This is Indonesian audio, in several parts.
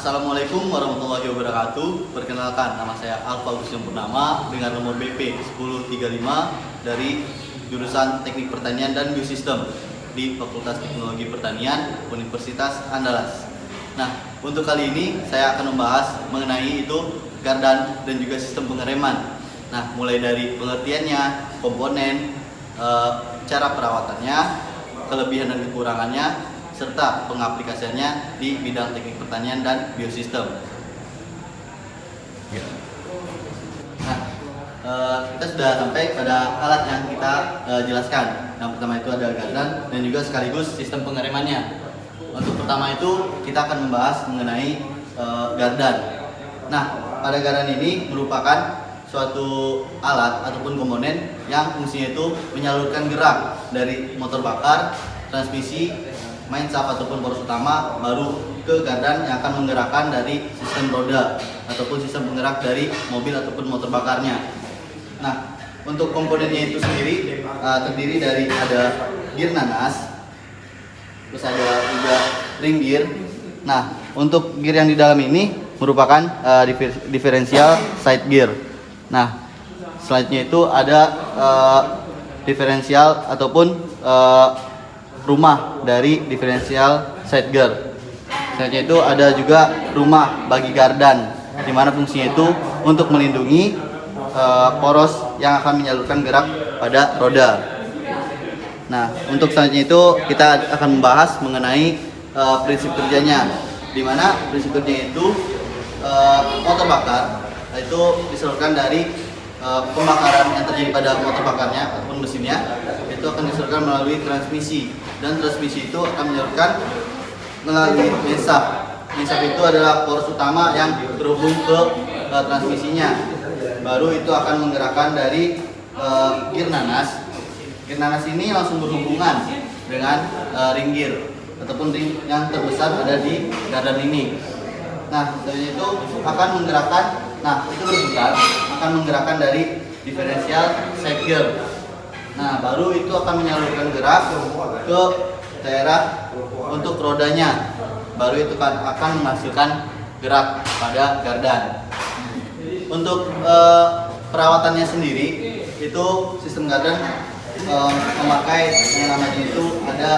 Assalamualaikum warahmatullahi wabarakatuh. Perkenalkan, nama saya Alfa Agustin Purnama dengan nomor BP 1035 dari jurusan Teknik Pertanian dan Biosistem di Fakultas Teknologi Pertanian Universitas Andalas. Nah, untuk kali ini saya akan membahas mengenai itu gardan dan juga sistem pengereman. Nah, mulai dari pengertiannya, komponen, cara perawatannya, kelebihan dan kekurangannya, serta pengaplikasiannya di bidang teknik pertanian dan biosistem. Nah, kita sudah sampai pada alat yang kita jelaskan. Yang pertama itu ada gardan dan juga sekaligus sistem pengeremannya. Untuk pertama itu kita akan membahas mengenai gardan. Nah, pada gardan ini merupakan suatu alat ataupun komponen yang fungsinya itu menyalurkan gerak dari motor bakar, transmisi, main shaft ataupun poros utama baru ke gardan yang akan menggerakkan dari sistem roda ataupun sistem penggerak dari mobil ataupun motor bakarnya. Nah, untuk komponennya itu sendiri terdiri dari ada gear nanas, terus ada juga ring gear. Nah, untuk gear yang di dalam ini merupakan diferensial side gear. Nah, selanjutnya itu ada diferensial ataupun rumah dari diferensial side gear. Selanjutnya itu ada juga rumah bagi gardan, di mana fungsinya itu untuk melindungi poros yang akan menyalurkan gerak pada roda. Nah, untuk selanjutnya itu kita akan membahas mengenai prinsip kerjanya, di mana prinsip kerjanya itu motor bakar itu disalurkan dari pembakaran yang terjadi pada motor bakarnya ataupun mesinnya itu akan disalurkan melalui transmisi, dan transmisi itu akan menyalurkan melalui main shaft. Main shaft itu adalah poros utama yang terhubung ke transmisinya. Baru itu akan menggerakkan dari gear nanas. Gear nanas ini langsung berhubungan dengan ring gear ataupun ring yang terbesar ada di gardan ini. Nah, selanjutnya itu akan menggerakkan, itu berputar, akan menggerakkan dari diferensial side gear. Nah, baru itu akan menyalurkan gerak ke daerah untuk rodanya. Baru itu akan menghasilkan gerak pada gardan. Untuk perawatannya sendiri, itu sistem gardan memakai yang namanya itu ada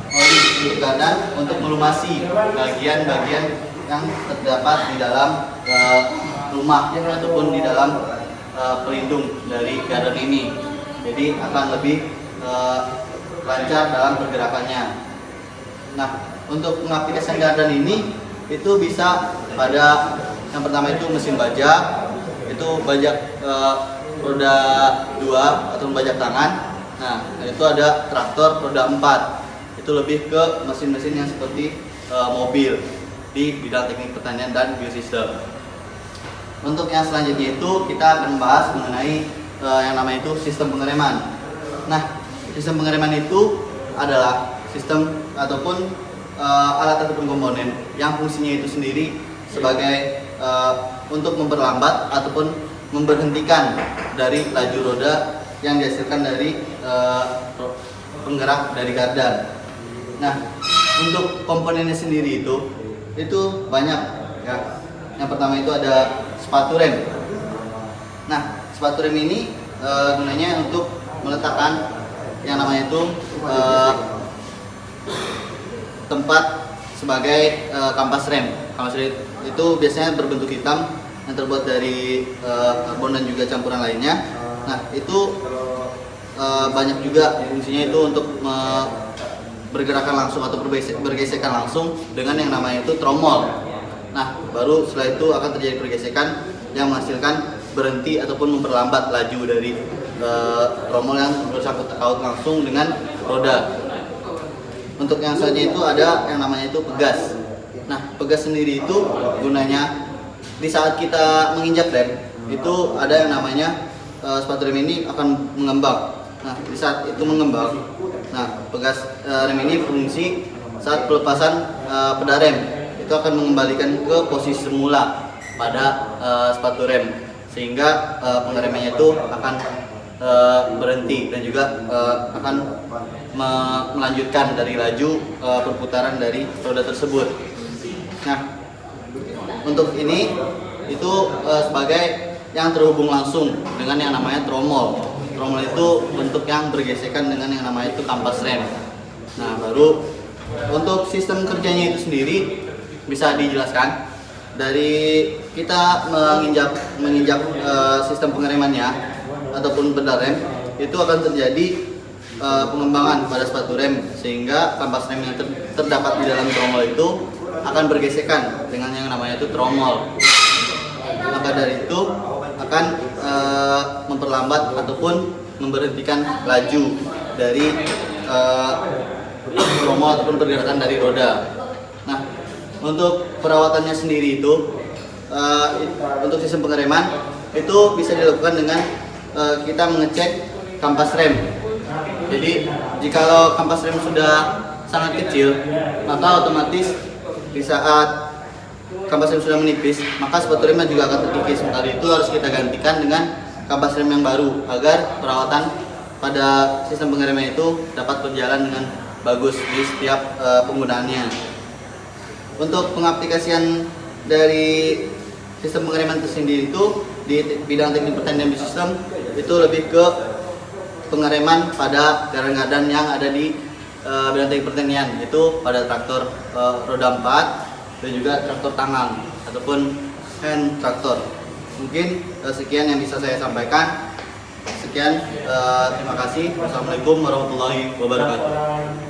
oli untuk gardan untuk melumasi bagian-bagian yang terdapat di dalam rumah ataupun di dalam pelindung dari gardan ini. Jadi akan lebih lancar dalam pergerakannya. Nah, untuk pengaplikasian gardan ini itu bisa pada yang pertama itu mesin bajak, itu bajak roda 2 atau bajak tangan. Nah, itu ada traktor roda 4. Itu lebih ke mesin-mesin yang seperti mobil di bidang teknik pertanian dan biosistem. Untuk yang selanjutnya itu kita akan membahas mengenai yang namanya itu sistem pengereman. Nah, sistem pengereman itu adalah sistem ataupun alat ataupun komponen yang fungsinya itu sendiri sebagai untuk memperlambat ataupun memberhentikan dari laju roda yang dihasilkan dari penggerak dari gardan. Nah, untuk komponennya sendiri itu banyak ya. Yang pertama itu ada sepatu rem. Nah, sepatu rem ini gunanya untuk meletakkan yang namanya itu tempat sebagai kampas rem. Kampas rem itu biasanya berbentuk hitam yang terbuat dari karbon dan juga campuran lainnya. Nah, itu banyak juga fungsinya itu untuk bergerakan langsung atau bergesekan langsung dengan yang namanya itu tromol. Nah, baru setelah itu akan terjadi pergesekan yang menghasilkan berhenti ataupun memperlambat laju dari tromol yang bersangkut langsung dengan roda. Untuk yang selanjutnya itu ada yang namanya itu pegas. Nah, pegas sendiri itu gunanya di saat kita menginjak rem itu ada yang namanya sepatu rem ini akan mengembang. Nah, di saat itu mengembang, pegas rem ini fungsi saat pelepasan pedal rem itu akan mengembalikan ke posisi semula pada sepatu rem, sehingga pengeremannya itu akan berhenti dan juga akan melanjutkan dari laju perputaran dari roda tersebut. Nah, untuk ini itu sebagai yang terhubung langsung dengan yang namanya tromol. Tromol itu bentuk yang bergesekan dengan yang namanya itu kampas rem. Nah, baru untuk sistem kerjanya itu sendiri bisa dijelaskan dari kita menginjak sistem pengeremannya ataupun pedal rem, itu akan terjadi pengembangan pada sepatu rem, sehingga kampas rem yang terdapat di dalam tromol itu akan bergesekan dengan yang namanya itu tromol. Maka dari itu akan memperlambat ataupun memberhentikan laju dari tromol ataupun pergerakan dari roda. Nah, untuk perawatannya sendiri itu untuk sistem pengereman itu bisa dilakukan dengan kita mengecek kampas rem. Jadi jikalau kampas rem sudah sangat kecil, maka otomatis di saat kampas rem sudah menipis, maka sepatu remnya juga akan terkikis. Maka itu harus kita gantikan dengan kampas rem yang baru agar perawatan pada sistem pengereman itu dapat berjalan dengan bagus di setiap penggunaannya. Untuk pengaplikasian dari sistem pengereman tersendiri itu di bidang teknik pertanian dan sistem itu lebih ke pengereman pada gardan-gardan yang ada di bidang teknik pertanian, itu pada traktor roda 4 dan juga traktor tangan ataupun hand traktor. Mungkin sekian yang bisa saya sampaikan. Sekian, terima kasih. Wassalamualaikum warahmatullahi wabarakatuh.